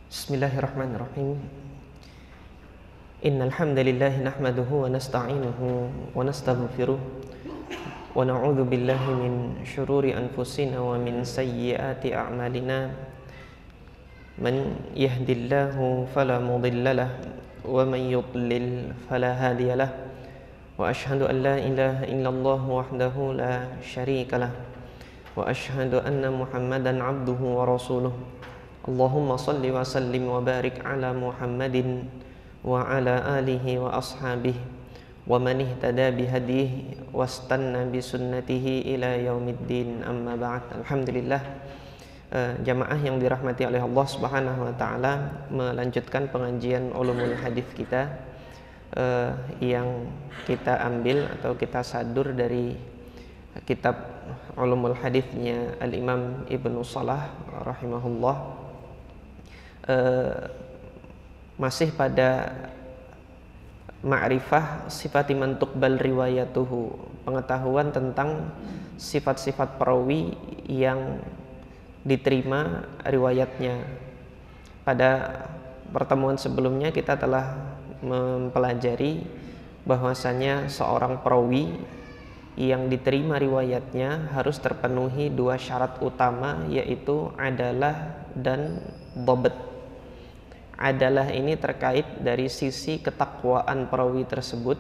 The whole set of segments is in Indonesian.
Bismillahirrahmanirrahim. Innal hamdalillah nahmaduhu wa nasta'inuhu wa nastaghfiruh wa na'udzu billahi min syururi anfusina wa min sayyiati a'malina. Man yahdihillahu fala mudhillalah wa man yudlil fala hadiyalah. Wa asyhadu an la ilaha illallah wahdahu la syarikalah wa asyhadu anna Muhammadan 'abduhu wa rasuluh. Allahumma salli wa sallim wa barik ala Muhammadin wa ala alihi wa ashabihi wa man ihtada bihadihi wastanna bisunnatihi ila yaumiddin, amma ba'd. Alhamdulillah, jamaah yang dirahmati oleh Allah Subhanahu wa taala, melanjutkan pengajian ulumul hadis kita yang kita ambil atau kita sadur dari kitab ulumul hadisnya Al-Imam Ibnu Salah rahimahullah. Masih pada ma'rifah sifati man tuqbal riwayatuhu, pengetahuan tentang sifat-sifat perawi yang diterima riwayatnya. Pada pertemuan sebelumnya kita telah mempelajari bahwasanya seorang perawi yang diterima riwayatnya harus terpenuhi dua syarat utama, yaitu adalah dan dhabt. Adalah ini terkait dari sisi ketakwaan perawi tersebut,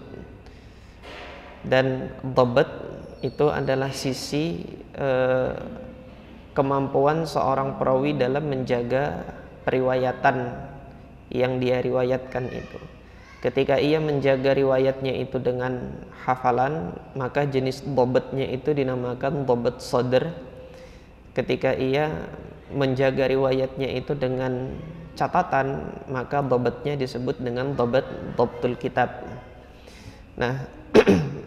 dan dhabt itu adalah sisi kemampuan seorang perawi dalam menjaga periwayatan yang dia riwayatkan itu. Ketika ia menjaga riwayatnya itu dengan hafalan, maka jenis dhabtnya itu dinamakan dhabt sadr. Ketika ia menjaga riwayatnya itu dengan catatan, maka dhabtnya disebut dengan dhabtul kitab. Nah,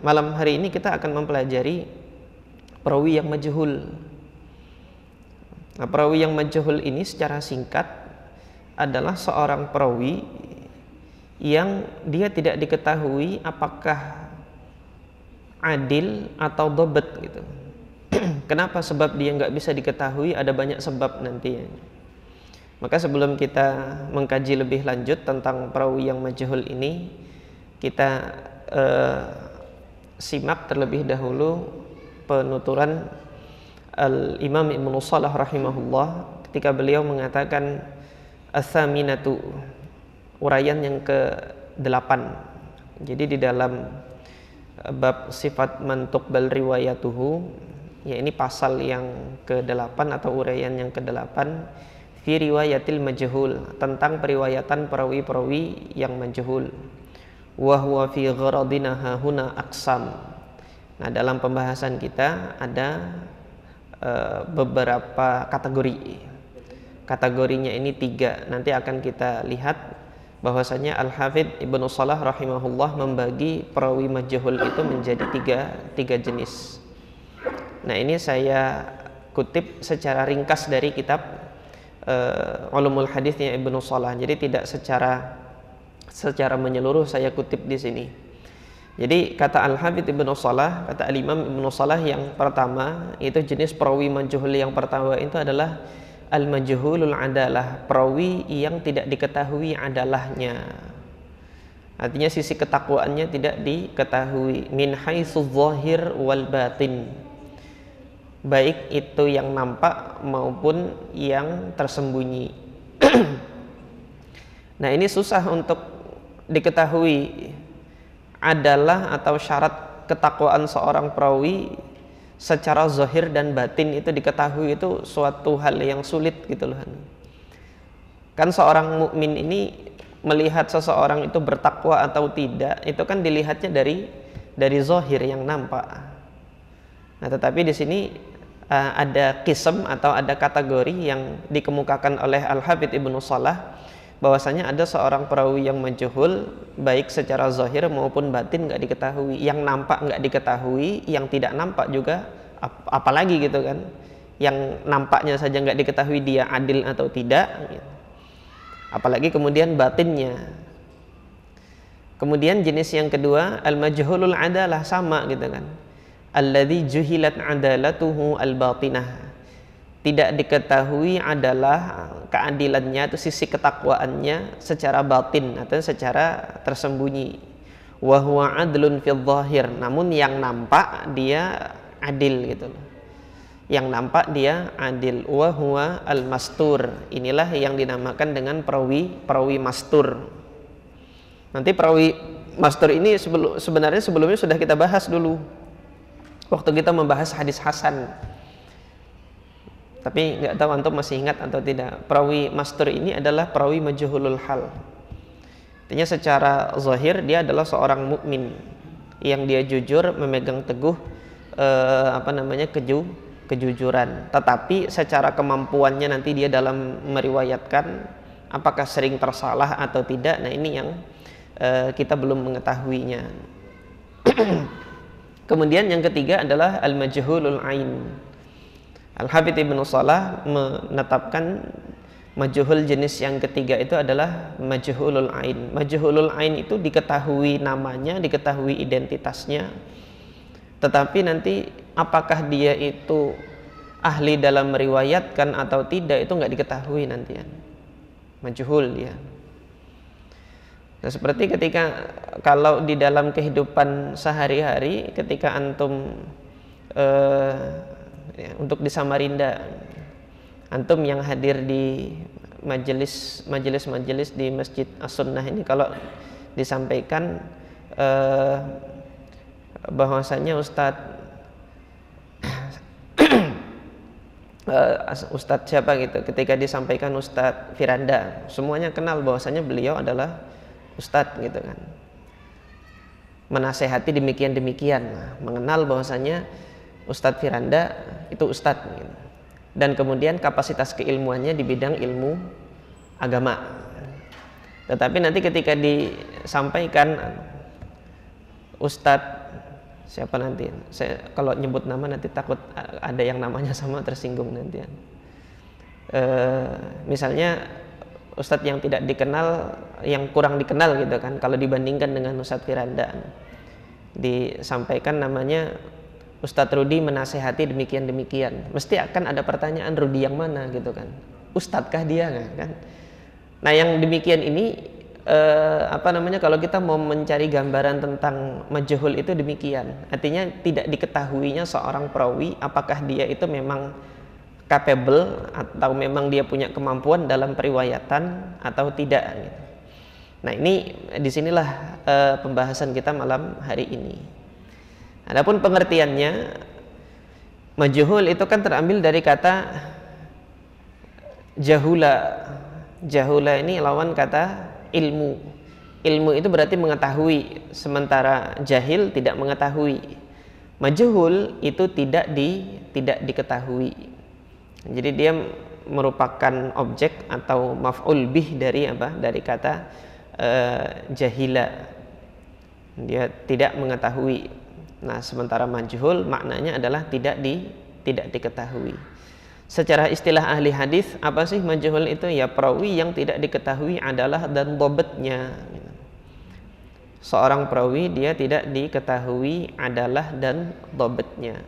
malam hari ini kita akan mempelajari perawi yang majhul. Nah, perawi yang majhul ini secara singkat adalah seorang perawi yang dia tidak diketahui apakah adil atau dhabt gitu. Kenapa? Sebab dia nggak bisa diketahui, ada banyak sebab nantinya. Maka sebelum kita mengkaji lebih lanjut tentang perawi yang majhul ini, kita simak terlebih dahulu penuturan Al-Imam Ibnu Salah rahimahullah ketika beliau mengatakan as-saminatu, uraian yang ke-8. Jadi di dalam bab sifat man tuqbal riwayatuhu, ya ini pasal yang ke-8 atau uraian yang ke-8, fi riwayatil majhul, tentang periwayatan perawi-perawi yang majhul. Wa huwa fi gharadina hahuna aqsam. Nah, dalam pembahasan kita ada beberapa kategori. Kategorinya ini 3. Nanti akan kita lihat bahwasanya Al-Hafidz Ibnu Salah rahimahullah membagi perawi majhul itu menjadi tiga jenis. Nah, ini saya kutip secara ringkas dari kitab ulumul hadisnya Ibnu Salah. Jadi tidak secara menyeluruh saya kutip di sini. Jadi kata Al-Hafidz Ibnu Salah, kata Al-Imam Ibnu Salah, yang pertama itu jenis perawi majhul yang pertama itu adalah al-majhulul adalah, perawi yang tidak diketahui adalahnya. Artinya sisi ketakwaannya tidak diketahui, min haitsu dzahir wal batin, baik itu yang nampak maupun yang tersembunyi. Nah, ini susah untuk diketahui adalah atau syarat ketakwaan seorang perawi secara zahir dan batin itu diketahui, itu suatu hal yang sulit gitu loh. Kan seorang mukmin ini melihat seseorang itu bertakwa atau tidak, itu kan dilihatnya dari zahir yang nampak. Nah, tetapi di sini ada qism atau ada kategori yang dikemukakan oleh Al-Hafidz Ibnu Salah, bahwasanya ada seorang perawi yang majhul baik secara zahir maupun batin nggak diketahui. Yang nampak nggak diketahui, yang tidak nampak juga apalagi gitu kan. Yang nampaknya saja nggak diketahui dia adil atau tidak, apalagi kemudian batinnya. Kemudian jenis yang kedua al-majhulul adalah, sama gitu kan, alladzi juhilat adalatuhu al-batinah, tidak diketahui adalah keadilannya atau sisi ketakwaannya secara batin atau secara tersembunyi. Wa huwa adlun fil zahir, namun yang nampak dia adil gitu loh. Yang nampak dia adil. Wa huwa al-mastur. Inilah yang dinamakan dengan perawi mastur. Nanti perawi mastur ini sebenarnya sebelumnya sudah kita bahas dulu waktu kita membahas hadis hasan. Tapi nggak tahu antum masih ingat atau tidak. Perawi mastur ini adalah perawi majhulul hal. Artinya secara zahir dia adalah seorang mukmin yang dia jujur, memegang teguh kejujuran. Tetapi secara kemampuannya nanti dia dalam meriwayatkan apakah sering tersalah atau tidak. Nah, ini yang kita belum mengetahuinya. Kemudian yang ketiga adalah al-majhulul ain. Al-Hafidz Ibnu Shalah menetapkan majhul jenis yang ketiga itu adalah majhulul ain. Majhulul ain itu diketahui namanya, diketahui identitasnya, tetapi nanti apakah dia itu ahli dalam meriwayatkan atau tidak itu nggak diketahui nanti ya. Majhul dia. Nah, seperti ketika kalau di dalam kehidupan sehari-hari ketika antum untuk di Samarinda, antum yang hadir di majelis di Masjid As-Sunnah ini, kalau disampaikan bahwasanya Ustadz siapa gitu, ketika disampaikan Ustadz Firanda, semuanya kenal bahwasanya beliau adalah Ustadz gitu kan, menasehati demikian, mengenal bahwasanya Ustadz Firanda itu Ustadz gitu. Dan kemudian kapasitas keilmuannya di bidang ilmu agama. Tetapi nanti ketika disampaikan Ustadz siapa nanti, saya kalau nyebut nama nanti takut ada yang namanya sama tersinggung nanti. Misalnya Ustadz yang tidak dikenal, yang kurang dikenal gitu kan, kalau dibandingkan dengan Ustadz Firanda, disampaikan namanya Ustadz Rudi menasehati demikian, mesti akan ada pertanyaan, Rudi yang mana gitu kan, Ustadzkah dia kan? Nah, yang demikian ini kalau kita mau mencari gambaran tentang majhul itu demikian, artinya tidak diketahuinya seorang perawi apakah dia itu memang capable atau memang dia punya kemampuan dalam periwayatan atau tidak gitu. Nah, ini disinilah pembahasan kita malam hari ini. Adapun pengertiannya, majhul itu kan terambil dari kata jahula. Jahula ini lawan kata ilmu. Ilmu itu berarti mengetahui, sementara jahil tidak mengetahui. Majhul itu tidak diketahui. Jadi dia merupakan objek atau maf'ul bih dari apa? Dari kata jahila. Dia tidak mengetahui. Nah, sementara majhul maknanya adalah tidak diketahui. Secara istilah ahli hadis, apa sih majhul itu? Ya, perawi yang tidak diketahui adalah dan dhabitnya. Seorang perawi dia tidak diketahui adalah dan dhabitnya.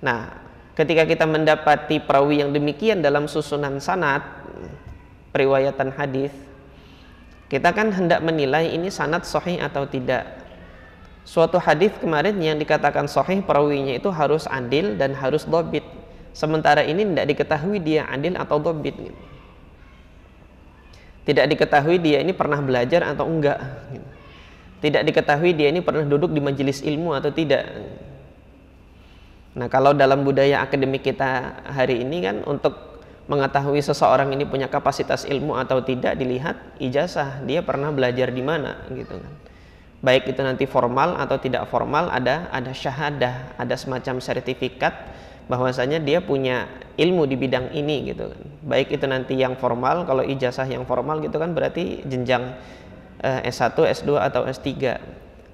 Nah, ketika kita mendapati perawi yang demikian dalam susunan sanad periwayatan hadis, kita kan hendak menilai ini sanad sahih atau tidak. Suatu hadis kemarin yang dikatakan sahih, perawinya itu harus adil dan harus dhabit. Sementara ini tidak diketahui dia adil atau dhabit. Tidak diketahui dia ini pernah belajar atau enggak. Tidak diketahui dia ini pernah duduk di majelis ilmu atau tidak. Nah, kalau dalam budaya akademik kita hari ini kan, untuk mengetahui seseorang ini punya kapasitas ilmu atau tidak dilihat ijazah, dia pernah belajar di mana gitu kan. Baik itu nanti formal atau tidak formal, ada syahadah, ada semacam sertifikat bahwasanya dia punya ilmu di bidang ini gitu kan. Baik itu nanti yang formal, kalau ijazah yang formal gitu kan berarti jenjang S1, S2 atau S3.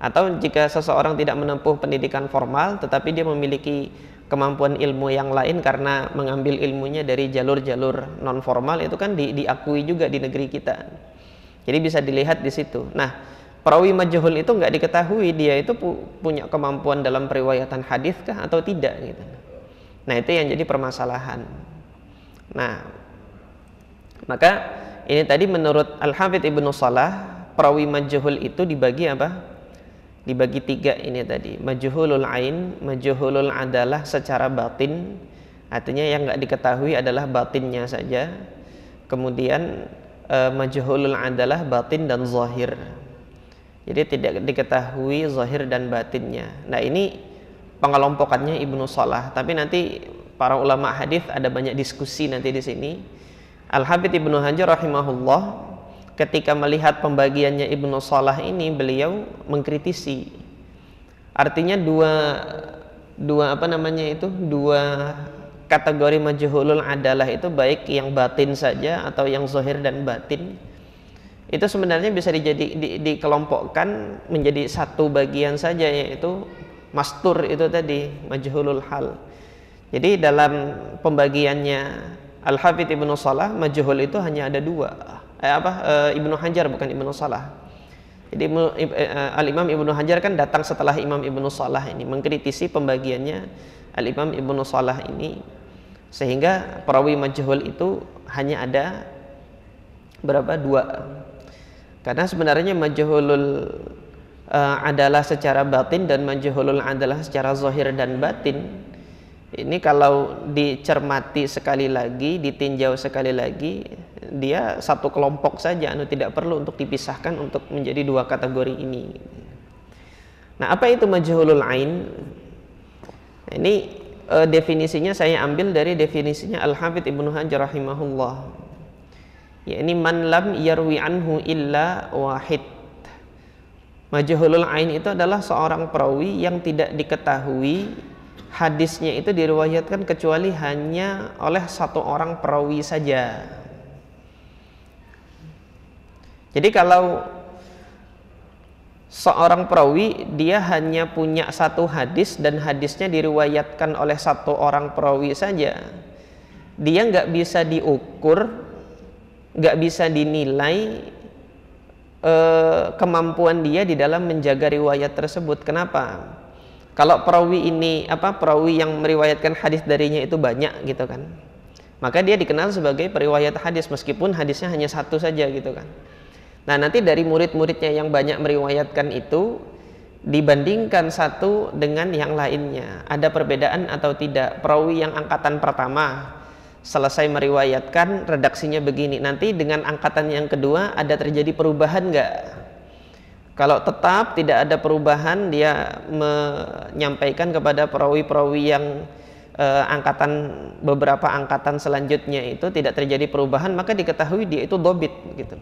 Atau jika seseorang tidak menempuh pendidikan formal tetapi dia memiliki kemampuan ilmu yang lain karena mengambil ilmunya dari jalur-jalur non formal, itu kan diakui juga di negeri kita. Jadi bisa dilihat di situ. Nah, perawi majhul itu nggak diketahui dia itu punya kemampuan dalam periwayatan hadis kah atau tidak gitu. Nah, itu yang jadi permasalahan. Nah, maka ini tadi menurut Al-Hafidz Ibnu Shalah, perawi majhul itu dibagi apa? Dibagi 3 ini tadi. Majhulul ain, majhulul adalah secara batin, artinya yang nggak diketahui adalah batinnya saja. Kemudian majhulul adalah batin dan zahir. Jadi tidak diketahui zahir dan batinnya. Nah, ini pengelompokannya Ibnu Shalah. Tapi nanti para ulama hadis ada banyak diskusi nanti di sini. Al-Hafidz Ibnu Hajar rahimahullah ketika melihat pembagiannya Ibnu Shalah ini, beliau mengkritisi. Artinya dua kategori majhulul adalah itu, baik yang batin saja atau yang zahir dan batin, itu sebenarnya bisa dikelompokkan menjadi satu bagian saja, yaitu mastur itu tadi, majhulul hal. Jadi dalam pembagiannya Al-Hafidz Ibnu Shalah, majhul itu hanya ada 2. Ibnu Hajar, bukan Ibnu Shalah. Jadi Al-Imam Ibnu Hajar kan datang setelah Imam Ibnu Shalah ini, mengkritisi pembagiannya Al-Imam Ibnu Shalah ini, sehingga perawi majhul itu hanya ada berapa? 2. Karena sebenarnya majhulul adalah secara batin dan majhulul adalah secara zahir dan batin. Ini kalau dicermati sekali lagi, ditinjau sekali lagi, dia satu kelompok saja, tidak perlu untuk dipisahkan untuk menjadi 2 kategori ini. Nah, apa itu majhulul ain? Ini definisinya saya ambil dari definisinya Al-Hafidz Ibnu Hajar rahimahullah. Ya, ini man lam yarwi anhu illa wahid. Majhulul ain itu adalah seorang perawi yang tidak diketahui hadisnya itu diriwayatkan kecuali hanya oleh 1 orang perawi saja. Jadi kalau seorang perawi dia hanya punya 1 hadis dan hadisnya diriwayatkan oleh 1 orang perawi saja, dia nggak bisa diukur, nggak bisa dinilai kemampuan dia di dalam menjaga riwayat tersebut. Kenapa? Kalau perawi yang meriwayatkan hadis darinya itu banyak gitu kan, maka dia dikenal sebagai periwayat hadis meskipun hadisnya hanya 1 saja gitu kan. Nah, nanti dari murid-muridnya yang banyak meriwayatkan itu dibandingkan satu dengan yang lainnya, ada perbedaan atau tidak. Perawi yang angkatan pertama selesai meriwayatkan, redaksinya begini, nanti dengan angkatan yang kedua ada terjadi perubahan nggak? Kalau tetap tidak ada perubahan, dia menyampaikan kepada perawi-perawi yang beberapa angkatan selanjutnya itu tidak terjadi perubahan, maka diketahui dia itu dhabit gitu.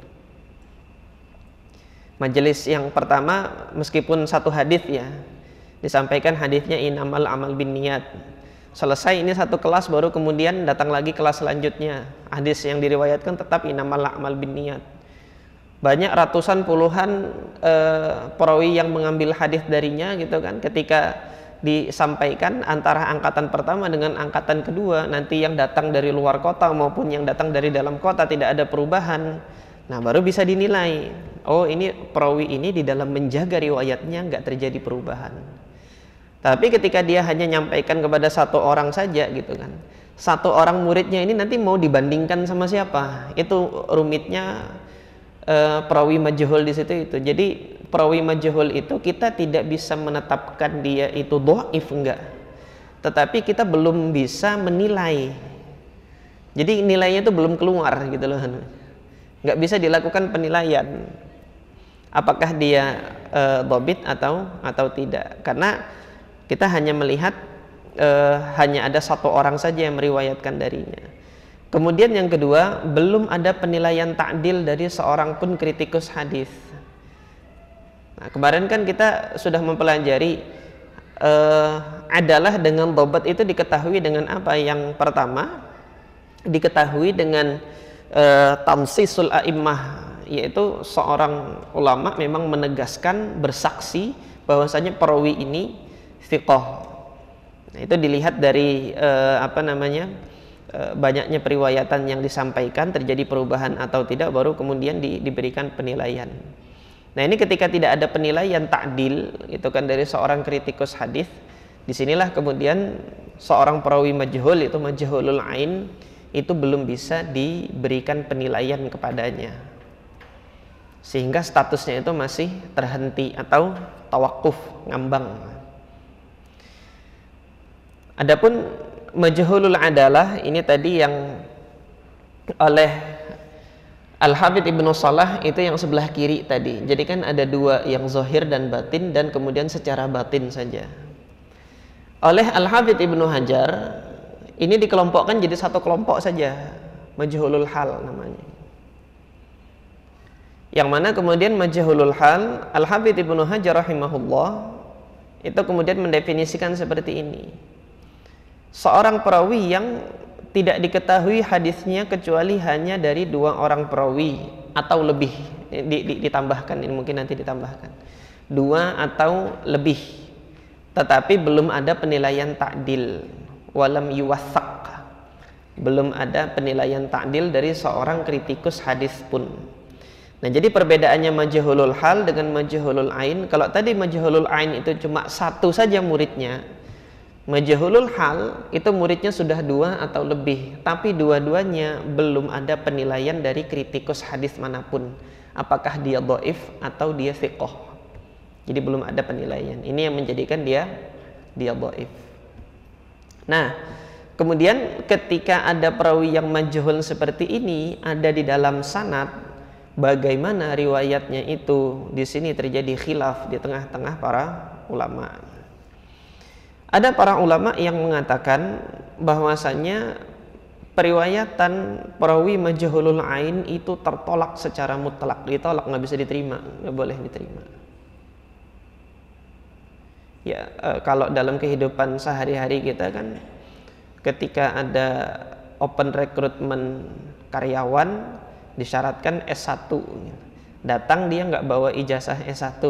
Majelis yang pertama meskipun 1 hadis ya, disampaikan hadisnya inamal amal binniyat. Selesai ini 1 kelas, baru kemudian datang lagi kelas selanjutnya. Hadis yang diriwayatkan tetap inamal amal binniyat. Banyak ratusan puluhan perawi yang mengambil hadis darinya gitu kan. Ketika disampaikan antara angkatan pertama dengan angkatan kedua, nanti yang datang dari luar kota maupun yang datang dari dalam kota tidak ada perubahan. Nah, baru bisa dinilai, oh ini perawi ini di dalam menjaga riwayatnya nggak terjadi perubahan. Tapi ketika dia hanya nyampaikan kepada 1 orang saja gitu kan, 1 orang muridnya ini nanti mau dibandingkan sama siapa? Itu rumitnya perawi majhul di situ itu. Jadi perawi majhul itu kita tidak bisa menetapkan dia itu dhaif enggak, tetapi kita belum bisa menilai. Jadi nilainya itu belum keluar gitu loh. Nggak bisa dilakukan penilaian apakah dia dhabit atau tidak, karena kita hanya melihat hanya ada 1 orang saja yang meriwayatkan darinya. Kemudian yang kedua, belum ada penilaian ta'dil dari seorang pun kritikus hadis. Nah, kemarin kan kita sudah mempelajari adalah dengan dhabat itu diketahui dengan apa? Yang pertama diketahui dengan tamsisul a'immah, yaitu seorang ulama memang menegaskan, bersaksi bahwasanya perawi ini thiqah. Nah, itu dilihat dari banyaknya periwayatan yang disampaikan, terjadi perubahan atau tidak, baru kemudian diberikan penilaian. Nah, ini ketika tidak ada penilaian ta'dil itu kan dari seorang kritikus hadis, disinilah kemudian seorang perawi majhul itu majhulul ain itu belum bisa diberikan penilaian kepadanya, sehingga statusnya itu masih terhenti atau tawakuf, ngambang. Adapun majhulul adalah ini tadi yang oleh Al-Hafidz Ibnu Shalah itu yang sebelah kiri tadi. Jadi kan ada dua, yang zahir dan batin, dan kemudian secara batin saja. Oleh Al-Hafidz Ibnu Hajar ini dikelompokkan jadi satu kelompok saja, majhulul hal namanya. Yang mana kemudian majhulul hal, Al-Hafidz Ibnu Hajar rahimahullah itu kemudian mendefinisikan seperti ini: seorang perawi yang tidak diketahui hadisnya kecuali hanya dari dua orang perawi atau lebih, ditambahkan, ini mungkin nanti ditambahkan, dua atau lebih, tetapi belum ada penilaian ta'dil, walam yuwathaq, belum ada penilaian ta'dil dari seorang kritikus hadis pun. Nah, jadi perbedaannya majhulul hal dengan majhulul ain. Kalau tadi majhulul ain itu cuma satu saja muridnya, majhulul hal itu muridnya sudah dua atau lebih, tapi dua-duanya belum ada penilaian dari kritikus hadis manapun, apakah dia dhaif atau dia thiqah. Jadi belum ada penilaian. Ini yang menjadikan dia dhaif. Nah, kemudian ketika ada perawi yang majhul seperti ini ada di dalam sanad, bagaimana riwayatnya itu? Di sini terjadi khilaf di tengah-tengah para ulama. Ada para ulama yang mengatakan bahwasanya periwayatan perawi majhulul ain itu tertolak secara mutlak, ditolak, nggak bisa diterima, nggak boleh diterima. Ya, kalau dalam kehidupan sehari-hari kita kan, ketika ada open recruitment karyawan disyaratkan S1, datang dia nggak bawa ijazah S1,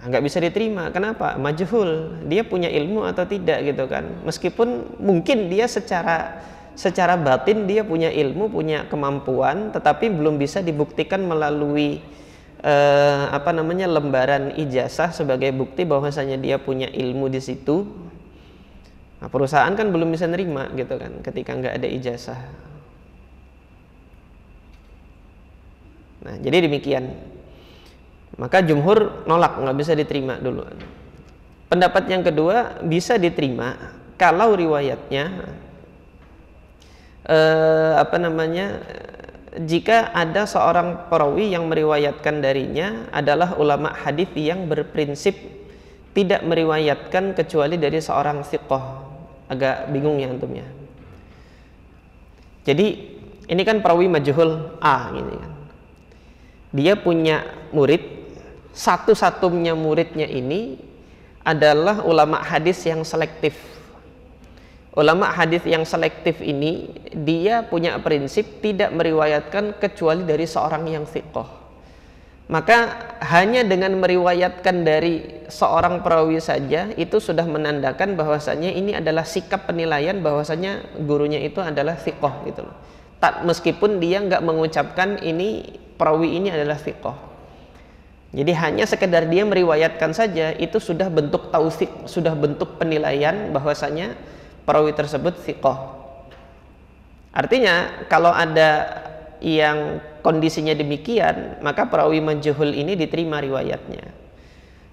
nggak bisa diterima. Kenapa? Majhul, dia punya ilmu atau tidak gitu kan. Meskipun mungkin dia secara batin dia punya ilmu, punya kemampuan, tetapi belum bisa dibuktikan melalui lembaran ijazah sebagai bukti bahwasanya dia punya ilmu di situ. Nah, perusahaan kan belum bisa nerima gitu kan ketika nggak ada ijazah. Nah, jadi demikian. Maka jumhur nolak, nggak bisa diterima dulu. Pendapat yang kedua, bisa diterima kalau riwayatnya jika ada seorang perawi yang meriwayatkan darinya adalah ulama hadis yang berprinsip tidak meriwayatkan kecuali dari seorang thiqah. Agak bingung ya antum ya. Jadi ini kan perawi majhul A gini kan. Dia punya murid, satu-satunya muridnya ini adalah ulama hadis yang selektif. Ulama hadis yang selektif ini dia punya prinsip tidak meriwayatkan kecuali dari seorang yang thiqah. Maka hanya dengan meriwayatkan dari seorang perawi saja itu sudah menandakan bahwasanya ini adalah sikap penilaian bahwasanya gurunya itu adalah thiqah gitu loh. Meskipun dia nggak mengucapkan ini perawi ini adalah thiqah. Jadi hanya sekedar dia meriwayatkan saja itu sudah bentuk tausik, sudah bentuk penilaian bahwasanya perawi tersebut thiqah. Artinya kalau ada yang kondisinya demikian, maka perawi majhul ini diterima riwayatnya.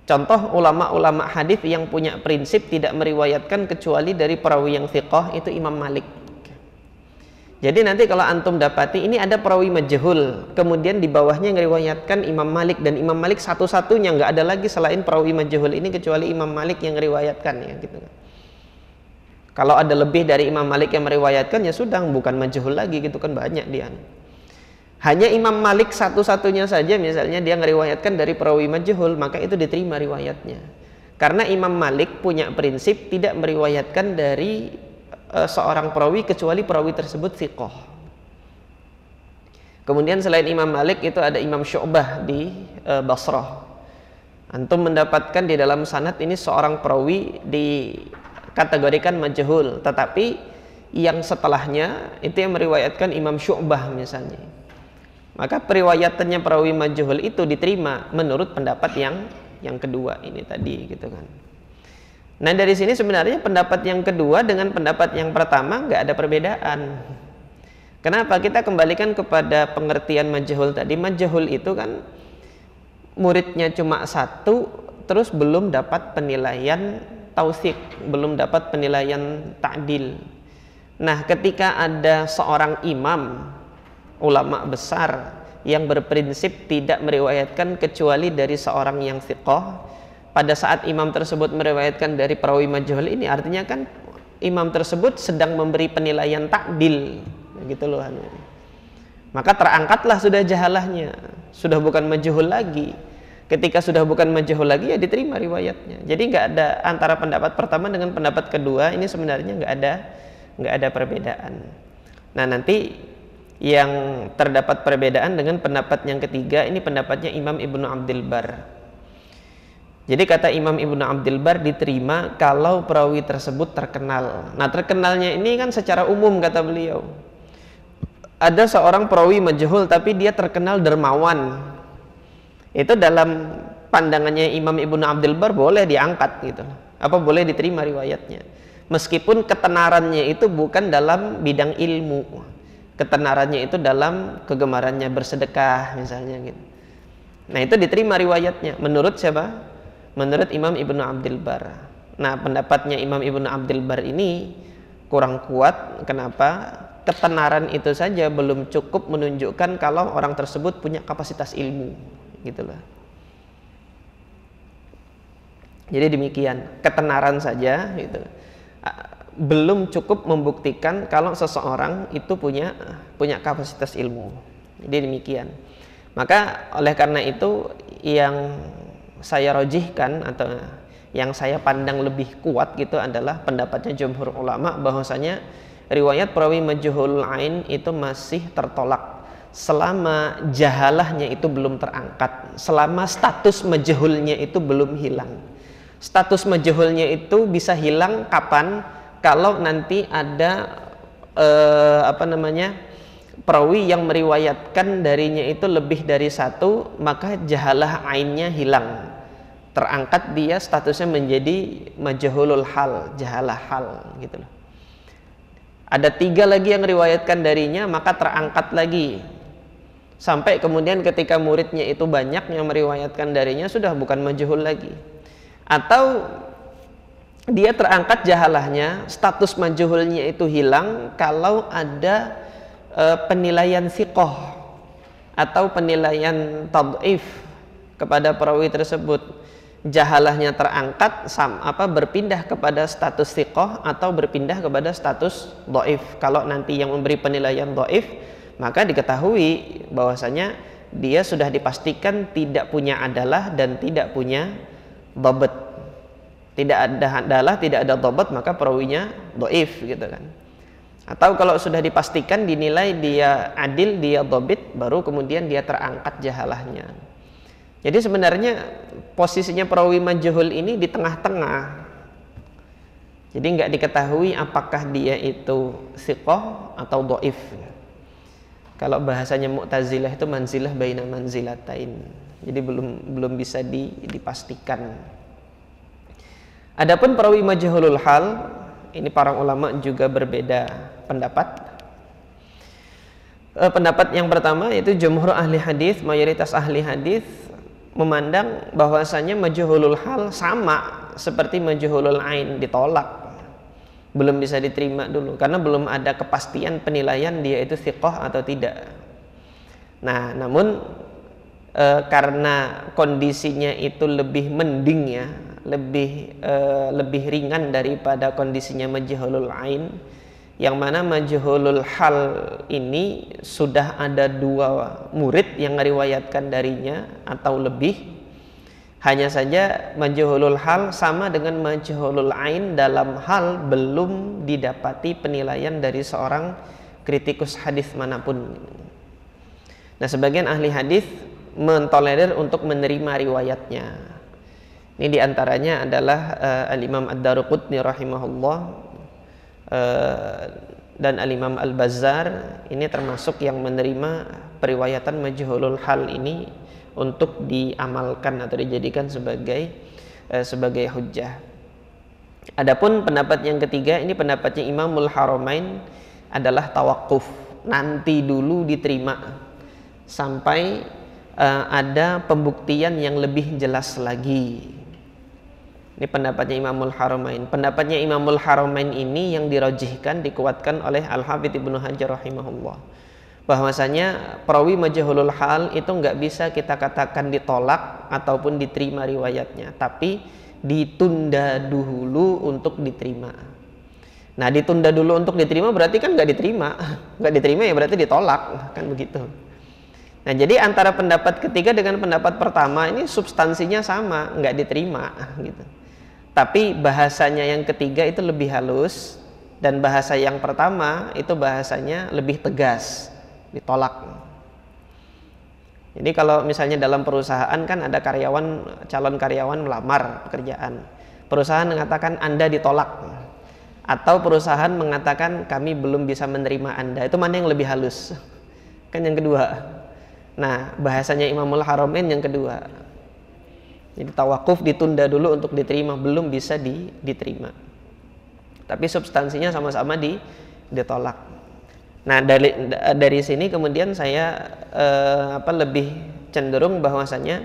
Contoh ulama-ulama hadis yang punya prinsip tidak meriwayatkan kecuali dari perawi yang thiqah itu Imam Malik. Jadi nanti kalau antum dapati ini ada perawi majhul, kemudian di bawahnya ngeriwayatkan Imam Malik, dan Imam Malik satu-satunya, nggak ada lagi selain perawi majhul ini kecuali Imam Malik yang ngeriwayatkan ya gitu. Kalau ada lebih dari Imam Malik yang meriwayatkan ya sudah bukan majhul lagi gitu kan, banyak dia. Hanya Imam Malik satu-satunya saja misalnya dia ngeriwayatkan dari perawi majhul, maka itu diterima riwayatnya. Karena Imam Malik punya prinsip tidak meriwayatkan dari seorang perawi kecuali perawi tersebut thiqah. Kemudian selain Imam Malik itu ada Imam Syu'bah di Basrah. Antum mendapatkan di dalam sanad ini seorang perawi dikategorikan majhul, tetapi yang setelahnya itu yang meriwayatkan Imam Syu'bah misalnya. Maka periwayatannya perawi majhul itu diterima menurut pendapat yang kedua ini tadi gitu kan. Nah dari sini sebenarnya pendapat yang kedua dengan pendapat yang pertama nggak ada perbedaan. Kenapa? Kita kembalikan kepada pengertian majhul tadi. Majhul itu kan muridnya cuma satu, terus belum dapat penilaian tausik, belum dapat penilaian ta'dil. Nah ketika ada seorang imam, ulama besar yang berprinsip tidak meriwayatkan kecuali dari seorang yang thiqah, pada saat imam tersebut meriwayatkan dari perawi majhul ini, artinya kan imam tersebut sedang memberi penilaian takdil, gitu loh. Maka terangkatlah sudah jahalahnya, sudah bukan majhul lagi. Ketika sudah bukan majhul lagi, ya diterima riwayatnya. Jadi nggak ada antara pendapat pertama dengan pendapat kedua ini sebenarnya nggak ada perbedaan. Nah nanti yang terdapat perbedaan dengan pendapat yang ketiga, ini pendapatnya Imam Ibnu Abdul Bar. Jadi kata Imam Ibnu Abdul Bar, diterima kalau perawi tersebut terkenal. Nah terkenalnya ini kan secara umum kata beliau. Ada seorang perawi majhul tapi dia terkenal dermawan. Itu dalam pandangannya Imam Ibnu Abdul Bar boleh diangkat gitu. Apa boleh diterima riwayatnya. Meskipun ketenarannya itu bukan dalam bidang ilmu. Ketenarannya itu dalam kegemarannya bersedekah misalnya gitu. Nah itu diterima riwayatnya. Menurut siapa? Menurut Imam Ibnu Abdul Bar. Nah pendapatnya Imam Ibnu Abdul Bar ini kurang kuat. Kenapa? Ketenaran itu saja belum cukup menunjukkan kalau orang tersebut punya kapasitas ilmu, gitulah. Jadi demikian, ketenaran saja gitu, belum cukup membuktikan kalau seseorang itu punya kapasitas ilmu. Jadi demikian. Maka oleh karena itu yang saya rojihkan atau yang saya pandang lebih kuat gitu adalah pendapatnya jumhur ulama, bahwasanya riwayat perawi majhulul ain itu masih tertolak selama jahalahnya itu belum terangkat, selama status majhulnya itu belum hilang. Status majhulnya itu bisa hilang kapan? Kalau nanti ada perawi yang meriwayatkan darinya itu lebih dari satu, maka jahalah ainnya hilang, terangkat dia statusnya menjadi majhulul hal, jahalah hal gitu loh. Ada 3 lagi yang meriwayatkan darinya, maka terangkat lagi sampai kemudian ketika muridnya itu banyak yang meriwayatkan darinya, sudah bukan majhul lagi. Atau dia terangkat jahalahnya, status majhulnya itu hilang kalau ada penilaian thiqah atau penilaian tad'if kepada perawi tersebut. Jahalahnya terangkat berpindah kepada status thiqah atau berpindah kepada status dhaif. Kalau nanti yang memberi penilaian dhaif, maka diketahui bahwasanya dia sudah dipastikan tidak punya adalah dan tidak punya dhabt. Tidak ada adalah, tidak ada dhabt, maka perawinya dhaif gitu kan. Atau kalau sudah dipastikan dinilai dia adil, dia dhabit, baru kemudian dia terangkat jahalahnya. Jadi sebenarnya posisinya perawi majhul ini di tengah-tengah. Jadi nggak diketahui apakah dia itu thiqah atau dhaif. Kalau bahasanya Mu'tazilah itu manzilah baina manzilatain. Jadi belum bisa dipastikan. Adapun perawi majhulul hal, ini para ulama juga berbeda pendapat. Pendapat yang pertama yaitu jumhur ahli hadis, mayoritas ahli hadis memandang bahwasanya majhulul hal sama seperti majhulul ain, ditolak, belum bisa diterima dulu karena belum ada kepastian penilaian dia itu thiqah atau tidak. Nah, namun karena kondisinya itu lebih mending ya, lebih ringan daripada kondisinya majhulul ain, yang mana majhulul hal ini sudah ada 2 murid yang meriwayatkan darinya atau lebih. Hanya saja majhulul hal sama dengan majhulul ain dalam hal belum didapati penilaian dari seorang kritikus hadis manapun. Nah, sebagian ahli hadis mentolerir untuk menerima riwayatnya. Ini diantaranya adalah Al-Imam Ad-Daruqutni rahimahullah, dan Al-Imam Al-Bazzar. Ini termasuk yang menerima periwayatan majhulul hal ini untuk diamalkan atau dijadikan sebagai hujjah. Adapun pendapat yang ketiga, ini pendapatnya Imamul Haramain, adalah tawakuf, nanti dulu diterima sampai ada pembuktian yang lebih jelas lagi. Ini pendapatnya Imamul Haramain. Pendapatnya Imamul Haramain ini yang dirajihkan, dikuatkan oleh Al-Hafidz Ibnu Hajar rahimahullah, bahwasanya perawi majhulul hal itu nggak bisa kita katakan ditolak ataupun diterima riwayatnya, tapi ditunda dulu untuk diterima. Nah, ditunda dulu untuk diterima berarti kan nggak diterima, nggak diterima ya berarti ditolak, kan begitu. Nah, jadi antara pendapat ketiga dengan pendapat pertama ini substansinya sama, nggak diterima gitu. Tapi bahasanya yang ketiga itu lebih halus, dan bahasa yang pertama itu bahasanya lebih tegas, ditolak. Jadi kalau misalnya dalam perusahaan kan ada calon karyawan melamar pekerjaan, perusahaan mengatakan Anda ditolak, atau perusahaan mengatakan kami belum bisa menerima Anda, itu mana yang lebih halus? Kan yang kedua. Nah, bahasanya Imamul Haramain yang kedua. Jadi tawakuf, ditunda dulu untuk diterima, belum bisa diterima. Tapi substansinya sama-sama ditolak. Nah, dari sini kemudian saya lebih cenderung bahwasanya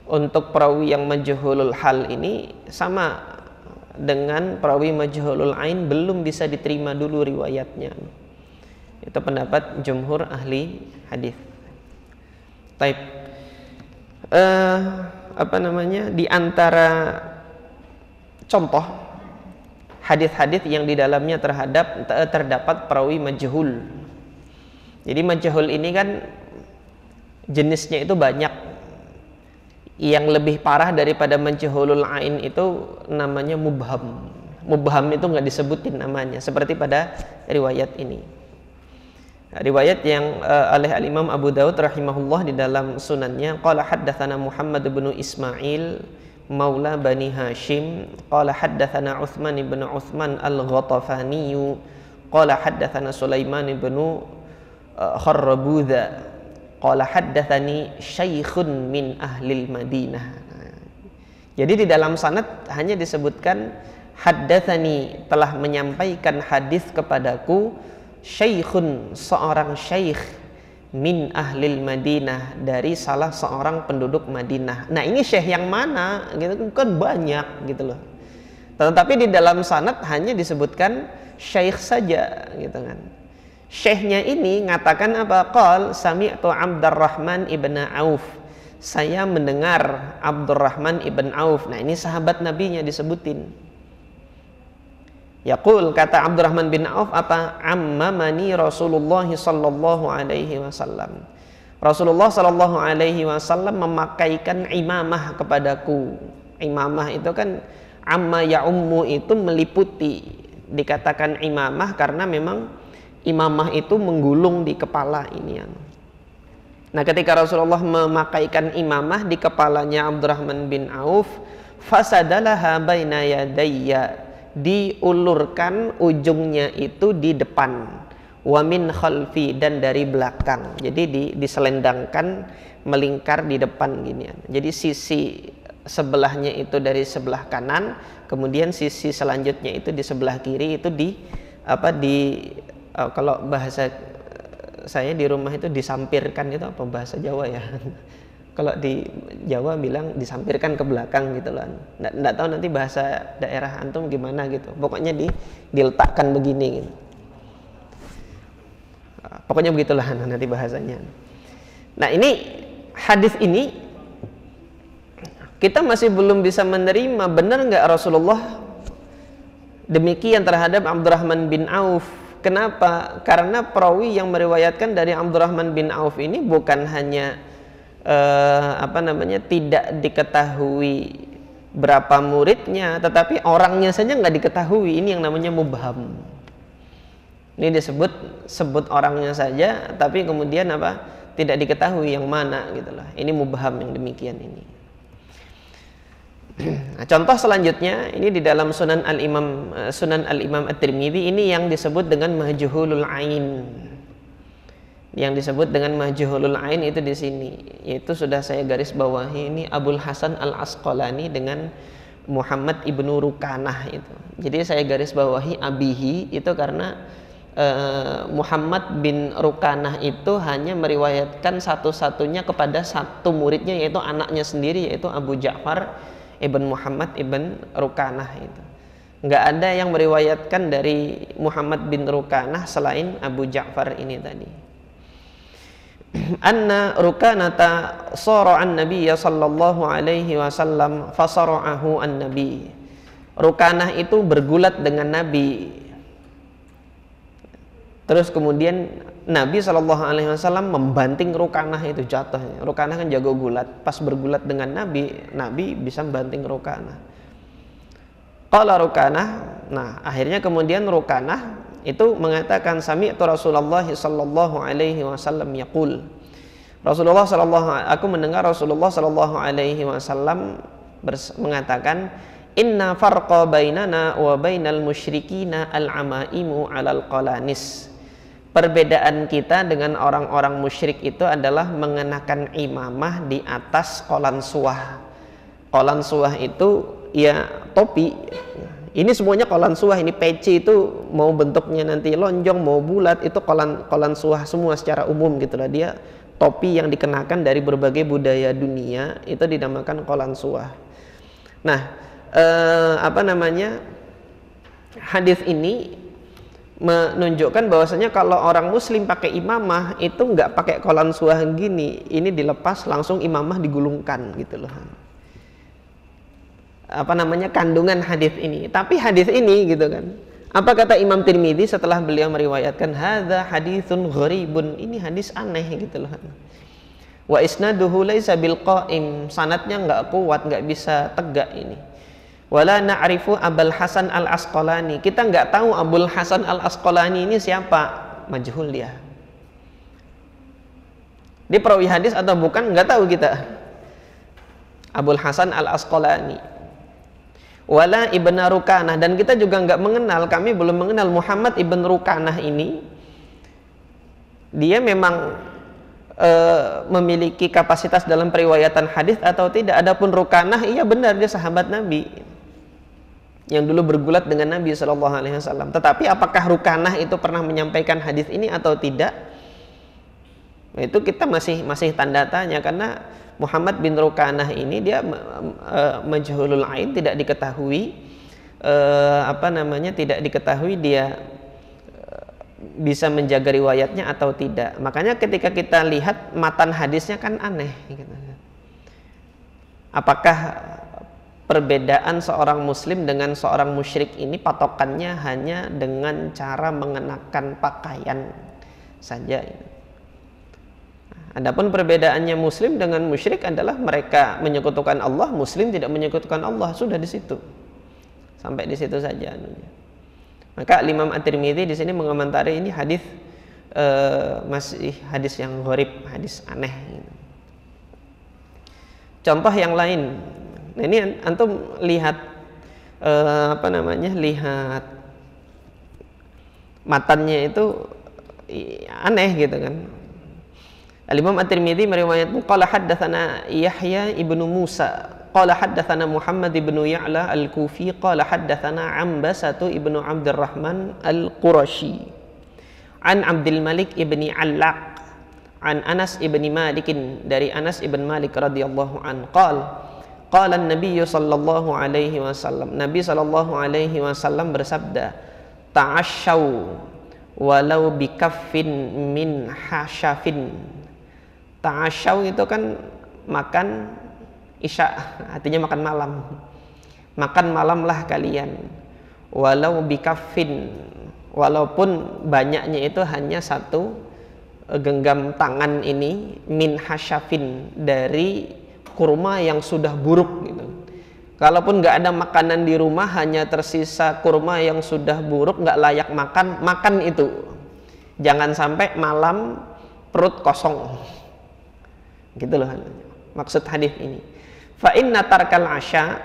untuk perawi yang majhulul hal ini sama dengan perawi majhulul ain, belum bisa diterima dulu riwayatnya. Itu pendapat jumhur ahli hadis. Taib. Di antara contoh hadis-hadis yang di dalamnya terdapat perawi majhul. Jadi majhul ini kan jenisnya itu banyak. Yang lebih parah daripada majhulul ain itu namanya mubham. Mubham itu nggak disebutin namanya, seperti pada riwayat ini. Riwayat yang oleh Al-Imam Abu Daud rahimahullah di dalam sunannya, qala haddatsana Muhammad bin Ismail maula Bani Hashim, qala haddatsana Utsman bin Utsman al-Ghatafani, qala haddatsana Sulaiman bin Kharrabudha, qala haddatsani syaikhun min ahlil Madinah. Jadi di dalam sanad hanya disebutkan haddatsani, telah menyampaikan hadis kepadaku, syaikhun, seorang syekh, min ahlil Madinah, dari salah seorang penduduk Madinah. Nah, ini syekh yang mana? Gitu kan banyak gitu loh. Tetapi di dalam sanad hanya disebutkan syekh saja gitu kan. Syekhnya ini ngatakan apa? Qal sami'tu Abdurrahman ibn Auf. Saya mendengar Abdurrahman ibn Auf. Nah, ini sahabat Nabinya disebutin. Yaqul, kata Abdurrahman bin Auf apa? Ammamani Rasulullah sallallahu alaihi wasallam. Rasulullah sallallahu alaihi wasallam memakaikan imamah kepadaku. Imamah itu kan amma ya'ummu, itu meliputi. Dikatakan imamah karena memang imamah itu menggulung di kepala ini. Nah, ketika Rasulullah memakaikan imamah di kepalanya Abdurrahman bin Auf, fasadalaha baina yadayya, diulurkan ujungnya itu di depan, wa min khalfi, dan dari belakang. Jadi diselendangkan melingkar di depan gini. Jadi sisi sebelahnya itu dari sebelah kanan, kemudian sisi selanjutnya itu di sebelah kiri, itu kalau bahasa saya di rumah itu disampirkan, itu apa bahasa Jawa ya? Kalau di Jawa bilang disampirkan ke belakang gitu loh. Nggak tahu nanti bahasa daerah antum gimana gitu. Pokoknya diletakkan begini gitu. Pokoknya begitulah nanti bahasanya. Nah, ini hadis ini kita masih belum bisa menerima, benar nggak Rasulullah demikian terhadap Abdurrahman bin Auf. Kenapa? Karena perawi yang meriwayatkan dari Abdurrahman bin Auf ini bukan hanya tidak diketahui berapa muridnya, tetapi orangnya saja nggak diketahui. Ini yang namanya mubham. Ini sebut orangnya saja, tapi kemudian tidak diketahui yang mana gitu lah. Ini mubham yang demikian ini. Nah, contoh selanjutnya ini di dalam Sunan Al-Imam At-Tirmidzi, ini yang disebut dengan majhulul ain. Yang disebut dengan majhulul ain itu di sini, yaitu sudah saya garis bawahi, ini Abul Hasan Al-Asqalani dengan Muhammad ibnu Rukanah itu. Jadi saya garis bawahi abihi itu karena Muhammad bin Rukanah itu hanya meriwayatkan satu-satunya kepada satu muridnya, yaitu anaknya sendiri, yaitu Abu Ja'far ibn Muhammad ibn Rukanah itu. Nggak ada yang meriwayatkan dari Muhammad bin Rukanah selain Abu Ja'far ini tadi. Anna Rukanata sara'an Nabiy sallallahu alaihi wasallam fasara'ahu an-Nabi. Rukanah itu bergulat dengan Nabi. Terus kemudian Nabi sallallahu alaihi wasallam membanting Rukanah itu jatuh. Rukanah kan jago gulat. Pas bergulat dengan Nabi, Nabi bisa membanting Rukanah. Qala Rukanah, nah akhirnya kemudian Rukanah itu mengatakan sami'tu Rasulullah sallallahu alaihi wasallam yaqul. Aku mendengar Rasulullah sallallahu alaihi wasallam mengatakan, inna farqa bainana wa bainal musyrikina al-amaimu 'alal qalanis. Perbedaan kita dengan orang-orang musyrik itu adalah mengenakan imamah di atas kolan suah. Kolan suah itu ya topi. Ini semuanya kolan suah. Ini peci itu mau bentuknya nanti lonjong mau bulat, itu kolan suah semua secara umum gitulah. Dia topi yang dikenakan dari berbagai budaya dunia, itu dinamakan kolan suah. Nah, hadis ini menunjukkan bahwasanya kalau orang muslim pakai imamah itu nggak pakai kolan suah gini, ini dilepas langsung imamah digulungkan gitu loh. Kandungan hadis ini. Tapi hadis ini gitu kan, apa kata Imam Tirmidzi setelah beliau meriwayatkan hadza haditsun gharibun, ini hadis aneh gitu loh. Wa isnaduhu laisa bil qaim, sanadnya nggak kuat, nggak bisa tegak ini. Wala na'rifu Abul Hasan Al-Asqalani, kita nggak tahu Abul Hasan Al-Asqalani ini siapa, majhul dia. Dia perawi hadis atau bukan nggak tahu kita. Abul Hasan Al-Asqalani. Wala ibn Rukanah, dan kita juga nggak mengenal, kami belum mengenal Muhammad ibn Rukanah ini. Dia memang memiliki kapasitas dalam periwayatan hadis atau tidak. Adapun Rukanah, iya benar dia sahabat Nabi yang dulu bergulat dengan Nabi Shallallahu Alaihi Wasallam. Tetapi apakah Rukanah itu pernah menyampaikan hadis ini atau tidak? Itu kita masih tanda tanya, karena Muhammad bin Rukanah ini dia majhulul ain, tidak diketahui tidak diketahui dia bisa menjaga riwayatnya atau tidak. Makanya ketika kita lihat matan hadisnya kan aneh gitu. Apakah perbedaan seorang muslim dengan seorang musyrik ini patokannya hanya dengan cara mengenakan pakaian saja? Adapun perbedaannya muslim dengan musyrik adalah mereka menyekutukan Allah, muslim tidak menyekutukan Allah, sudah di situ. Sampai di situ saja. Maka Imam At-Tirmidzi di sini mengomentari ini hadis masih hadis yang gharib, hadis aneh. Contoh yang lain. Nah, ini antum lihat lihat matannya itu aneh gitu kan. Al-Imam At-Tirmidzi meriwayatkan qala haddatsana Yahya ibnu Musa qala haddatsana Muhammad ibnu Ya'la al-Kufi qala haddatsana Ambasatu ibnu Abdurrahman al-Qurashi an Abdul Malik ibni Allaq an Anas ibni Malik, dari Anas ibn Malik radhiyallahu an qala an-nabiy sallallahu alaihi wasallam, Nabi sallallahu alaihi wasallam bersabda, ta'asyaw walau bikaffin min hasyafin. Ta'asyaw itu kan makan isya, artinya makan malam. Makan malamlah kalian. Walau bikaffin, walaupun banyaknya itu hanya satu genggam tangan ini, min hasyafin, dari kurma yang sudah buruk gitu. Kalaupun nggak ada makanan di rumah, hanya tersisa kurma yang sudah buruk, nggak layak makan, makan itu. Jangan sampai malam perut kosong. Gitu loh maksud hadis ini. Fa inna tarkal asya,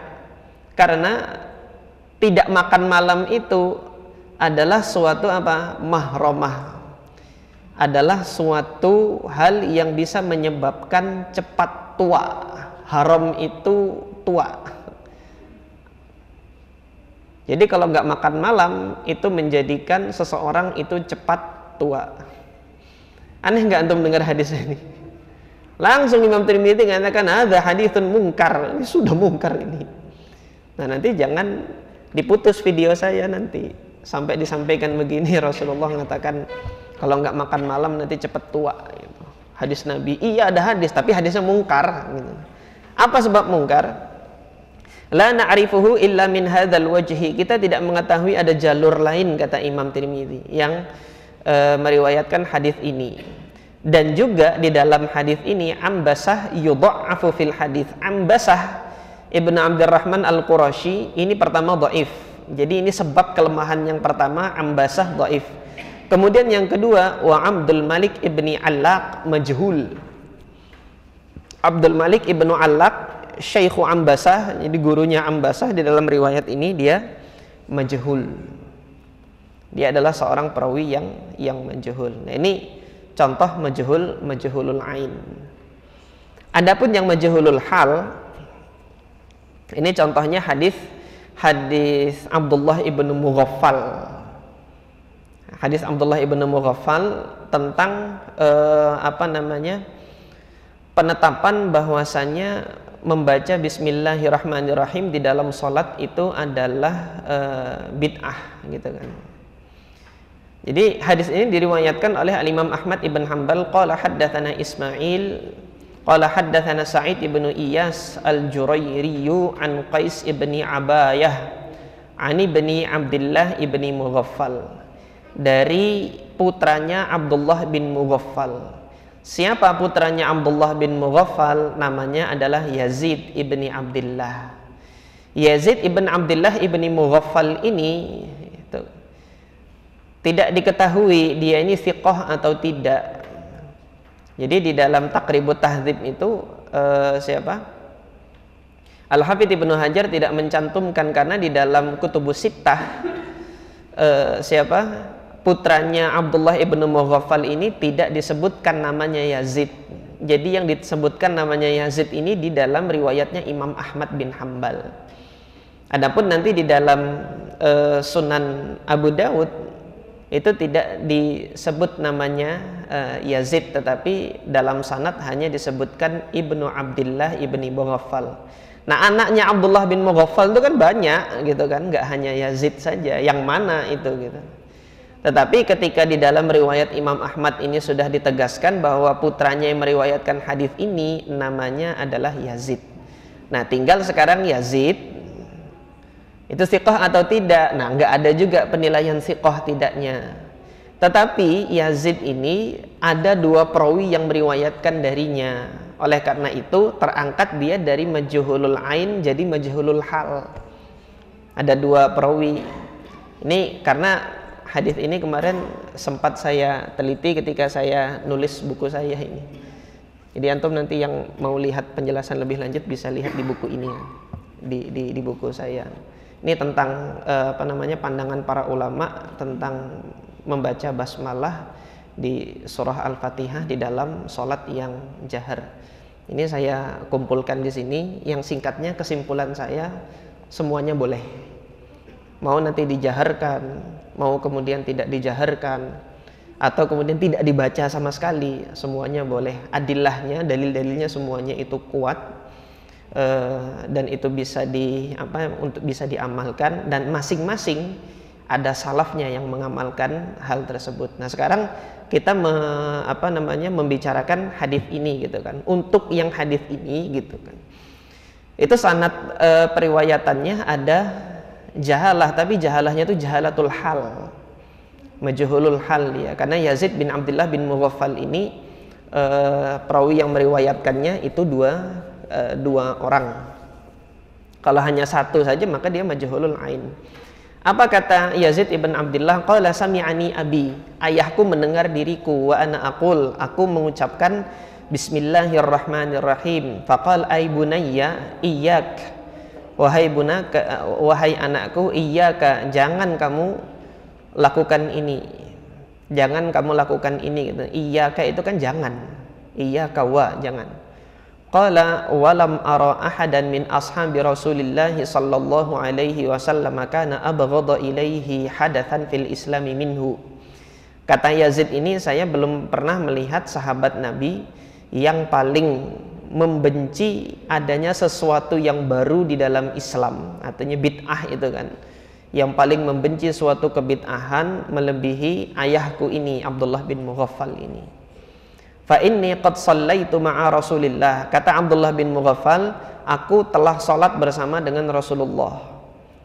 karena tidak makan malam itu adalah suatu mahramah, adalah suatu hal yang bisa menyebabkan cepat tua. Haram itu tua. Jadi kalau nggak makan malam itu menjadikan seseorang itu cepat tua. Aneh nggak antum dengar hadis ini? Langsung Imam Tirmidzi mengatakan ada haditsun mungkar. Ini sudah mungkar ini. Nah, nanti jangan diputus video saya nanti sampai disampaikan begini, Rasulullah mengatakan kalau nggak makan malam nanti cepat tua gitu. Hadis Nabi, iya ada hadis tapi hadisnya mungkar gitu. Apa sebab mungkar? La na'rifuhu illa min hadzal wajhi. Kita tidak mengetahui ada jalur lain, kata Imam Tirmidzi, yang meriwayatkan hadis ini. Dan juga di dalam hadis ini Ambasah yudha'afu fil hadis. Ambasah Ibnu Abdurrahman Al-Qurashi ini pertama dhaif. Jadi ini sebab kelemahan yang pertama, Ambasah dhaif. Kemudian yang kedua, wa Abdul Malik ibni Allaq majhul. Abdul Malik ibnu Allaq Syekhu Ambasah, jadi gurunya Ambasah di dalam riwayat ini dia majhul. Dia adalah seorang perawi yang majhul. Nah, ini contoh majhulul ain. Adapun yang majhulul hal, ini contohnya hadis Abdullah ibnu Mughaffal. Hadis Abdullah ibnu Mughaffal tentang penetapan bahwasanya membaca Bismillahirrahmanirrahim di dalam sholat itu adalah bid'ah gitu kan. Jadi hadis ini diriwayatkan oleh Al-Imam Ahmad ibn Hanbal, qala haddatsana Ismail qala haddatsana Sa'id ibnu Iyas al-Jurairiyu an Qais ibni Abayah an ibni Abdullah ibni Mughaffal, dari putranya Abdullah bin Mughaffal. Siapa putranya Abdullah bin Mughaffal? Namanya adalah Yazid ibni Abdullah. Yazid ibn Abdullah ibni Mughaffal ini itu, tidak diketahui dia ini thiqah atau tidak. Jadi di dalam Taqribut Tahdzib itu siapa? Al-Hafidz Ibnu Hajar tidak mencantumkan karena di dalam Kutubus Sittah putranya Abdullah ibnu Mughaffal ini tidak disebutkan namanya Yazid. Jadi yang disebutkan namanya Yazid ini di dalam riwayatnya Imam Ahmad bin Hanbal. Adapun nanti di dalam Sunan Abu Dawud itu tidak disebut namanya Yazid, tetapi dalam sanad hanya disebutkan Ibnu Abdullah ibni Mughaffal. Nah, anaknya Abdullah bin Mughaffal itu kan banyak gitu kan, nggak hanya Yazid saja. Yang mana itu gitu. Tetapi ketika di dalam riwayat Imam Ahmad ini sudah ditegaskan bahwa putranya yang meriwayatkan hadis ini namanya adalah Yazid. Nah, tinggal sekarang Yazid itu thiqah atau tidak. Nah, nggak ada juga penilaian thiqah tidaknya. Tetapi Yazid ini ada dua perawi yang meriwayatkan darinya. Oleh karena itu terangkat dia dari majhulul ain jadi majhulul hal. Ada dua perawi. Ini karena hadis ini kemarin sempat saya teliti ketika saya nulis buku saya ini. Jadi antum nanti yang mau lihat penjelasan lebih lanjut bisa lihat di buku ini, di buku saya. Ini tentang pandangan para ulama tentang membaca basmalah di surah Al-Fatihah di dalam sholat yang jahar. Ini saya kumpulkan di sini. Yang singkatnya kesimpulan saya semuanya boleh. Mau nanti dijaharkan, mau kemudian tidak dijaharkan, atau kemudian tidak dibaca sama sekali, semuanya boleh. Adillahnya, dalil-dalilnya semuanya itu kuat, dan itu bisa bisa diamalkan, dan masing-masing ada salafnya yang mengamalkan hal tersebut. Nah, sekarang kita membicarakan hadis ini gitu kan. Untuk yang hadis ini gitu kan, itu sanad periwayatannya ada jahalah, tapi jahalahnya itu jahalatul hal, majhulul hal ya. Karena Yazid bin Abdullah bin Mughaffal ini perawi yang meriwayatkannya itu dua orang. Kalau hanya satu saja maka dia majhulul ain. Apa kata Yazid ibn Abdullah? Qala sami'ani abi, ayahku mendengar diriku, wa ana aqul, aku mengucapkan Bismillahirrahmanirrahim. Faqal ay bunayya iyyak, wahai anakku, iyyaka, jangan kamu lakukan ini, jangan kamu lakukan ini gitu. Iyyaka itu kan jangan, iyyaka wa, jangan. qala walam ara ahadan min ashabi Rasulillah sallallahu alaihi wasallam kana abghadha ilaihi hadatsan fil islami minhu. Kata Yazid ini, saya belum pernah melihat sahabat Nabi yang paling membenci adanya sesuatu yang baru di dalam Islam, artinya bid'ah itu kan. Yang paling membenci suatu kebid'ahan melebihi ayahku ini, Abdullah bin Mughaffal ini. Fa inni qad shallaitu ma'a Rasulillah. Kata Abdullah bin Mughaffal, aku telah salat bersama dengan Rasulullah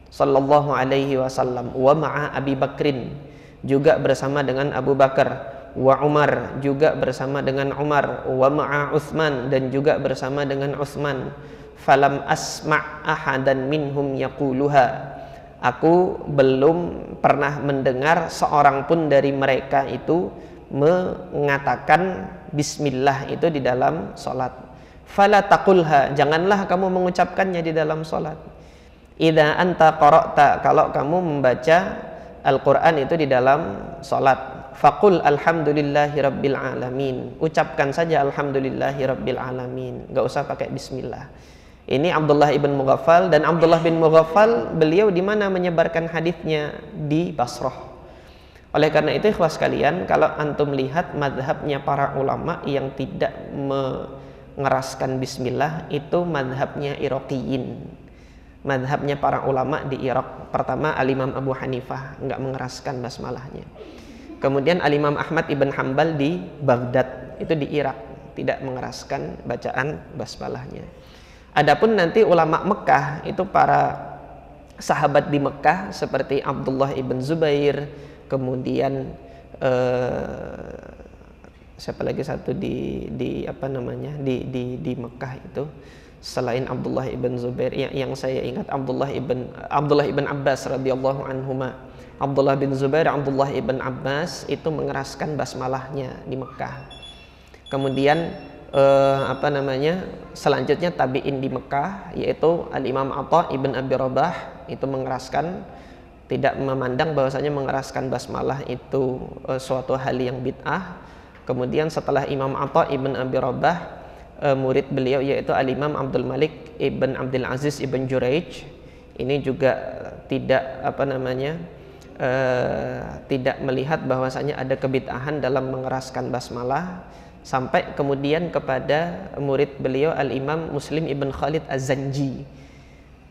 sallallahu alaihi wasallam, wa ma'a Abi Bakrin, juga bersama dengan Abu Bakar, wa Umar, juga bersama dengan Umar, wa ma'a Utsman, dan juga bersama dengan Utsman. Falam asma' ahadan minhum yaquluha. Aku belum pernah mendengar seorang pun dari mereka itu mengatakan bismillah itu di dalam salat. Fala taqulha, janganlah kamu mengucapkannya di dalam salat. Idza anta qara'ta, kalau kamu membaca Al-Qur'an itu di dalam salat. Faqul alhamdulillahi rabbil alamin, ucapkan saja alhamdulillahi rabbil alamin, enggak usah pakai bismillah. Ini Abdullah ibn Mughaffal, dan Abdullah bin Mughaffal beliau di mana menyebarkan hadisnya? Di Basrah. Oleh karena itu ikhwas sekalian, kalau antum lihat madhabnya para ulama yang tidak mengeraskan bismillah, itu madhabnya Iraqiyin. Madhabnya para ulama di Irak. Pertama Al-Imam Abu Hanifah, enggak mengeraskan basmalahnya. Kemudian Al-Imam Ahmad ibn Hanbal di Baghdad, itu di Irak, tidak mengeraskan bacaan basmalahnya. Adapun nanti ulama Mekah, itu para sahabat di Mekah seperti Abdullah ibn Zubair, kemudian siapa lagi satu di apa namanya di Mekah itu selain Abdullah ibn Zubair, yang saya ingat Abdullah ibn Abbas radhiyallahu anhuma. Abdullah bin Zubair, Abdullah ibn Abbas itu mengeraskan basmalahnya di Mekah. Kemudian apa namanya, selanjutnya tabi'in di Mekah, yaitu Al-Imam Atha ibn Abi Rabah, itu mengeraskan, tidak memandang bahwasanya mengeraskan basmalah itu suatu hal yang bid'ah. Kemudian setelah Imam Atha ibn Abi Rabah, murid beliau yaitu Al-Imam Abdul Malik ibn Abdul Aziz ibn Juraij, ini juga tidak apa namanya tidak melihat bahwasanya ada kebid'ahan dalam mengeraskan basmalah, sampai kemudian kepada murid beliau Al-Imam Muslim ibn Khalid Az-Zanji.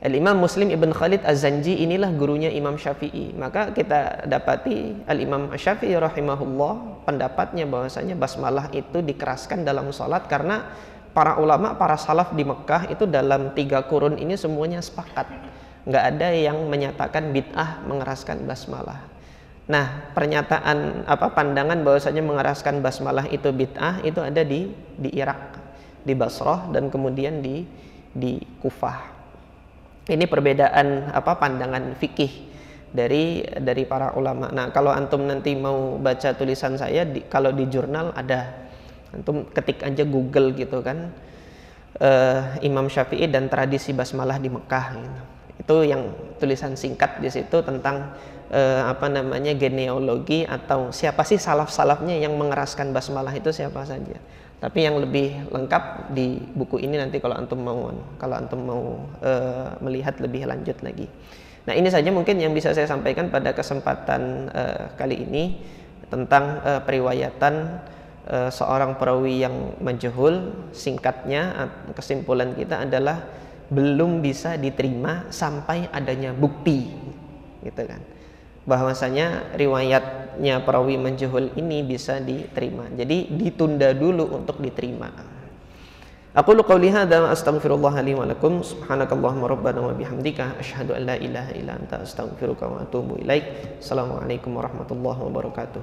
Al-Imam Muslim ibn Khalid Az-Zanji inilah gurunya Imam Syafi'i. Maka kita dapati Al-Imam Syafi'i rahimahullah pendapatnya bahwasanya basmalah itu dikeraskan dalam salat, karena para ulama, para salaf di Mekah itu dalam 3 kurun ini semuanya sepakat, nggak ada yang menyatakan bid'ah mengeraskan basmalah. Nah, pernyataan pandangan bahwasanya mengeraskan basmalah itu bid'ah itu ada di Irak, di Basrah, dan kemudian di Kufah. Ini perbedaan pandangan fikih dari para ulama. Nah, kalau antum nanti mau baca tulisan saya kalau di jurnal ada, antum ketik aja Google gitu kan, Imam Syafi'i dan tradisi basmalah di Mekah gitu. Itu yang tulisan singkat di situ tentang genealogi atau siapa sih salaf-salafnya yang mengeraskan basmalah itu siapa saja. Tapi yang lebih lengkap di buku ini nanti kalau antum mau melihat lebih lanjut lagi. Nah, ini saja mungkin yang bisa saya sampaikan pada kesempatan kali ini tentang periwayatan seorang perawi yang majhul. Singkatnya, kesimpulan kita adalah belum bisa diterima sampai adanya bukti, gitu kan, bahwasanya riwayatnya perawi majhul ini bisa diterima. Jadi ditunda dulu untuk diterima. Aqulu qouli hadza wa astaghfirullah li wa lakum. Subhanakallahumma rabbana wa bihamdika asyhadu an la ilaha illa anta astaghfiruka wa atubu ilaik. Assalamualaikum warahmatullahi wabarakatuh.